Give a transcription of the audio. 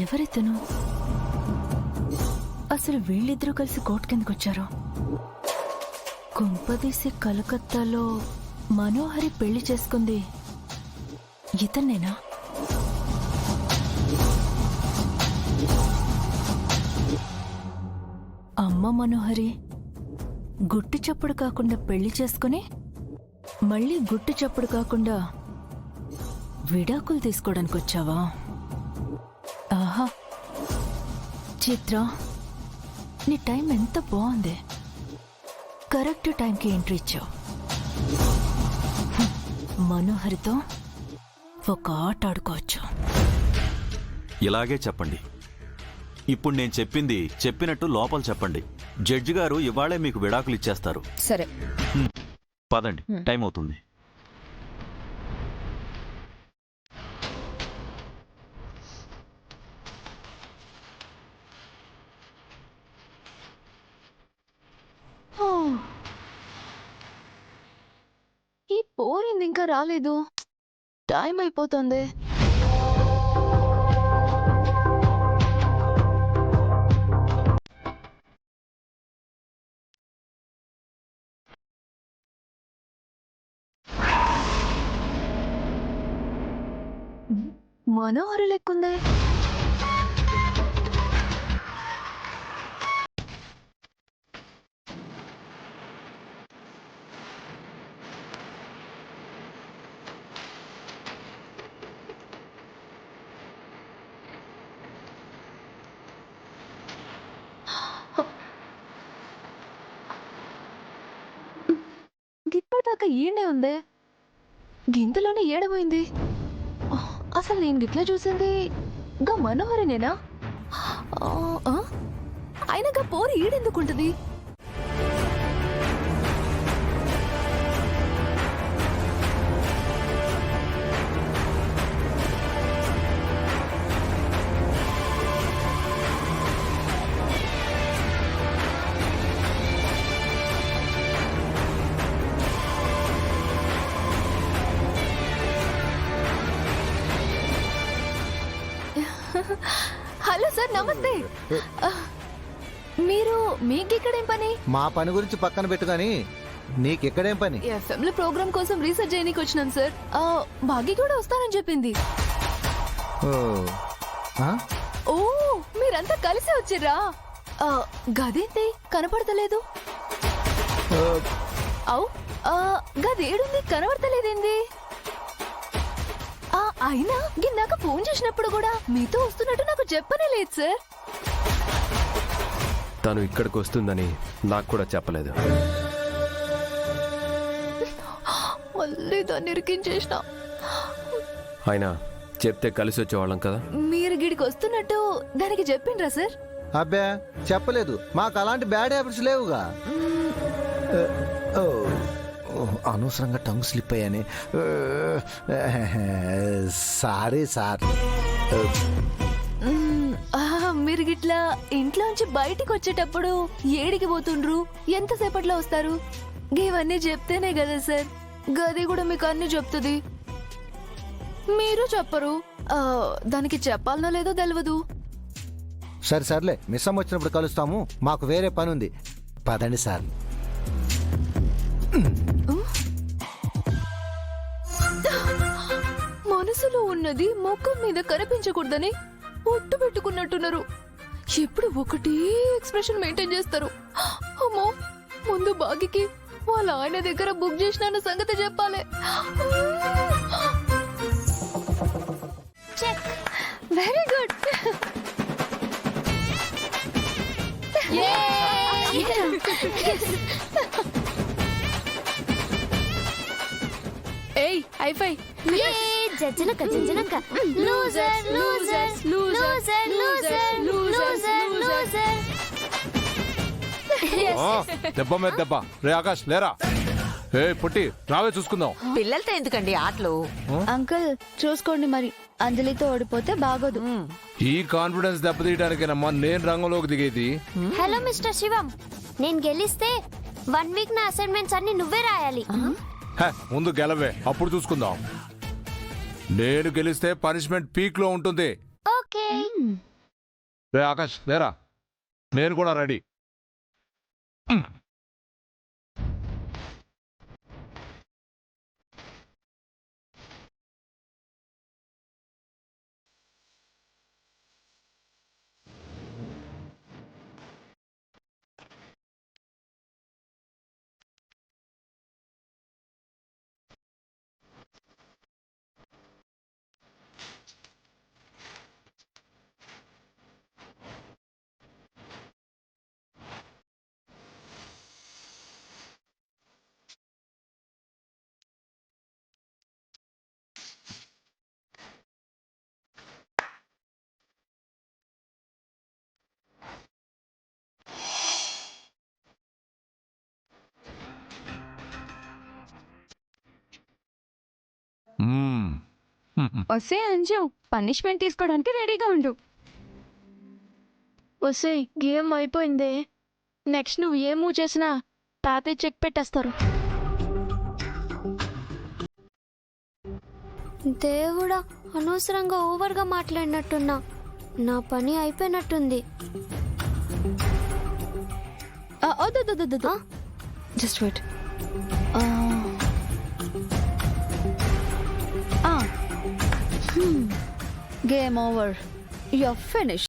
ఎవరితను? అసలు వీళ్ళిద్దరూ కలిసి కోర్టు కిందకొచ్చారు. కుంపదీసి కలకత్తాలో మనోహరి పెళ్లి చేసుకుంది ఇతన్నేనా? అమ్మ మనోహరి గుట్టు చప్పుడు కాకుండా పెళ్లి చేసుకుని మళ్ళీ గుట్టు చప్పుడు కాకుండా విడాకులు తీసుకోవడానికి వచ్చావా? ఆహా చిత్ర, నీ టైం ఎంత బాగుంది. కరెక్ట్ టైంకి ఎంట్రీ ఇచ్చావు. మనోహరితో ఒక ఆట ఆడుకోవచ్చు. ఇలాగే చెప్పండి. ఇప్పుడు నేను చెప్పింది చెప్పినట్టు లోపల చెప్పండి. జడ్జి గారు ఇవాళే మీకు విడాకులు ఇచ్చేస్తారు. సరే పదండి, టైం అవుతుంది. ఈ పోరింది ఇంకా రాలేదు. టైం అయిపోతుంది. మనోహరి లెక్కుందే. గిప్పటిదాకా ఈయనే ఉందే, గింతలోనే ఏడబోయింది. అసలు నేను గిట్లా చూసింది గా మనోహరినేనా? ఆయనగా పోరు ఈడెందుకుంటుంది? హలో సార్, నమస్తే. మీరు మీకిక్కడేం పని? మా పని గురించి పక్కన పెట్టుగాని నీకెక్కడేం పని? ఎఫ్ఎం లో ప్రోగ్రామ్ కోసం రీసెర్చ్ చేయడానికి వచ్చినాను సార్. భాగ్య కూడా వస్తానని చెప్పింది. ఓ మీరంతా కలిసి వచ్చిర్రా? గదేంటి కనపడతలేదు? అవు గదేడుంది కనబడతలేదేంది? అయినా గిన్నాక ఫోన్ చేసినప్పుడు కూడా మీతో వస్తున్నట్టు నాకు చెప్పనే లేదు సార్. తను ఇక్కడికి వస్తుందని నాకు కూడా చెప్పలేదు. మళ్ళీ దాన్ని ఇరికించేసిన. అయినా చెప్తే కలిసి వచ్చేవాళ్ళం కదా. మీరు గిడికి వస్తున్నట్టు దానికి చెప్పిండ్రా సార్? అబ్బే చెప్పలేదు. మాకు అలాంటి బ్యాడ్ హ్యాబిట్స్ లేవుగా. అనవసరంగా టంగ్ స్లిప్ అయ్యాని. Sorry sir. మీరు గిట్లా ఇంట్లోంచి బయటికి వచ్చేటప్పుడు ఏడికి పోతుండ్రు, ఎంతసేపట్లో వస్తారు, ఇవన్నీ చెప్తేనే కదా సార్ గది కూడా మీకు అన్ని చెప్తుంది. మీరు చెప్పరు. దానికి చెప్పాలనో లేదో తెలియదు. సరే సర్లే, మిస్సం వచ్చినప్పుడు కలుస్తాము. మాకు వేరే పని ఉంది. పదండి సార్. మనసులో ఉన్నది ముఖం మీద కనిపించకూడదని ఒట్టు పెట్టుకున్నట్టున్నారు. ఎప్పుడు ఒకటే ఎక్స్ప్రెషన్ మెయింటైన్ చేస్తారు. అమ్మో, ముందు బాగికి వాళ్ళ ఆయన దగ్గర బుక్ చేసిన సంగతి చెప్పాలి. Very good. ఏయ్ హైఫై. జజ్జనక జజ్జనక loser loser loser loser loser loser. దెబ్బ మీద దెబ్బ. రే ఆకాష్ లేరా. ఏ పుట్టి రావే చూసుకుందాం. పిల్లలతో ఎందుకండి ఆటలు? అంకుల్ చూసుకోండి, మరి అంజలితో ఓడిపోతే బాగోదు. ఈ కాన్ఫిడెన్స్ దెబ్బతీయడానికేనమ్మా నేను రంగంలోకి దిగేది. హలో మిస్టర్ శివం, నేను గెలిస్తే 1 వీక్ నా అసైన్మెంట్స్ అన్ని నువ్వే రాయాలి. ముందు గెలవే, అప్పుడు చూసుకుందాం. నేను గెలిస్తే పనిష్మెంట్ పీక్ లో ఉంటుంది. ఓకే. రే ఆకాష్ లేరా నేను కూడా రెడీ వస్తే అంజు పనిష్మెంట్ తీసుకోవడానికి రెడీగా ఉండు. వస్తే గేమ్ అయిపోయిందే. నెక్స్ట్ నువ్వు ఏ మూవ్ చేసినా తాతయ్య చెక్ పెట్టేస్తారు. దేవుడా, అనవసరంగా ఓవర్గా మాట్లాడినట్టున్నా. నా పని అయిపోయినట్టుంది. Just wait. Game over. You are finished.